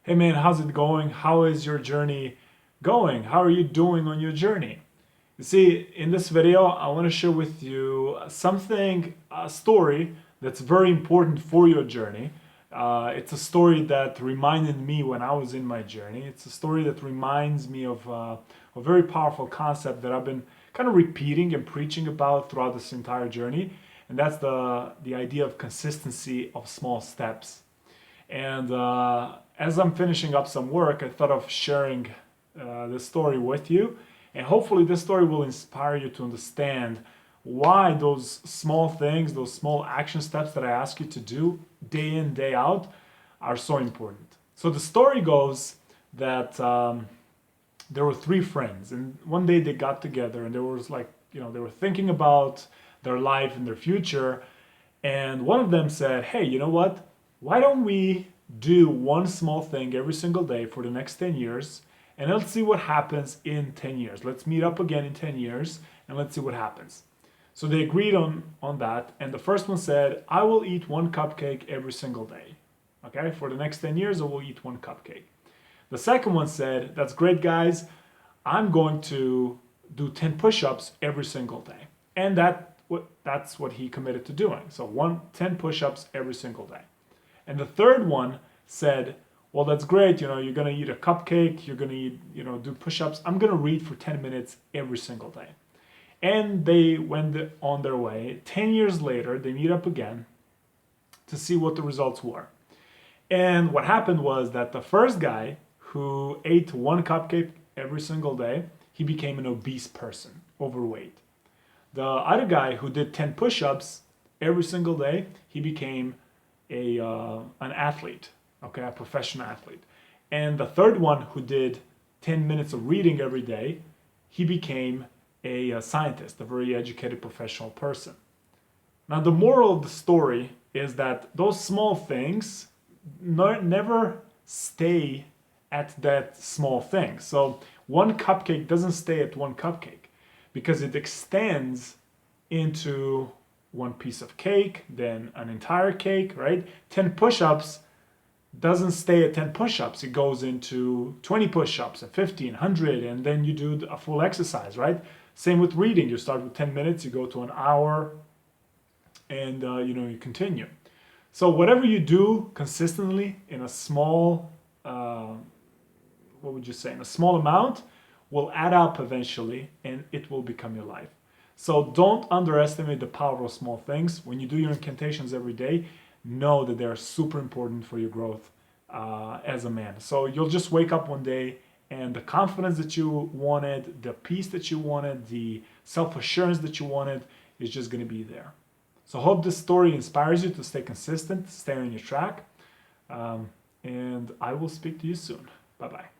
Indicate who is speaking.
Speaker 1: Hey man, how's it going? How is your journey going? How are you doing on your journey? You see, in this video, I want to share with you something, a story that's very important for your journey. It's a story that reminded me when I was in my journey. It's a story that reminds me of a very powerful concept that I've been kind of repeating and preaching about throughout this entire journey. And that's the idea of consistency of small steps. And as I'm finishing up some work, I thought of sharing this story with you. And hopefully, this story will inspire you to understand why those small things, those small action steps that I ask you to do day in, day out, are so important. So, the story goes that there were three friends, and one day they got together and there was like, they were thinking about their life and their future. And one of them said, "Hey, you know what? Why don't we do one small thing every single day for the next 10 years and let's see what happens in 10 years. Let's meet up again in 10 years and let's see what happens." So they agreed on that. And the first one said, "I will eat one cupcake every single day. Okay, for the next 10 years, I will eat one cupcake." The second one said, "That's great, guys. I'm going to do 10 push ups every single day." And that's what he committed to doing. So 10 push ups every single day. And the third one said, "Well, that's great. You're going to eat a cupcake. You're going to eat, do push-ups. I'm going to read for 10 minutes every single day." And they went on their way. 10 years later, they meet up again to see what the results were. And what happened was that the first guy who ate one cupcake every single day, he became an obese person, overweight. The other guy who did 10 push-ups every single day, he became an athlete, okay, a professional athlete. And the third one who did 10 minutes of reading every day, he became a scientist, a very educated professional person. Now, the moral of the story is that those small things never stay at that small thing. So one cupcake doesn't stay at one cupcake because it extends into one piece of cake, then an entire cake, right? 10 push-ups doesn't stay at 10 push-ups. It goes into 20 push-ups and 50 and 100, and then you do a full exercise, right? Same with reading. You start with 10 minutes, you go to an hour, and you continue. So whatever you do consistently in a small, in a small amount, will add up eventually, and it will become your life. So don't underestimate the power of small things. When you do your incantations every day, know that they are super important for your growth as a man. So you'll just wake up one day and the confidence that you wanted, the peace that you wanted, the self-assurance that you wanted is just going to be there. So hope this story inspires you to stay consistent, stay on your track. And I will speak to you soon. Bye-bye.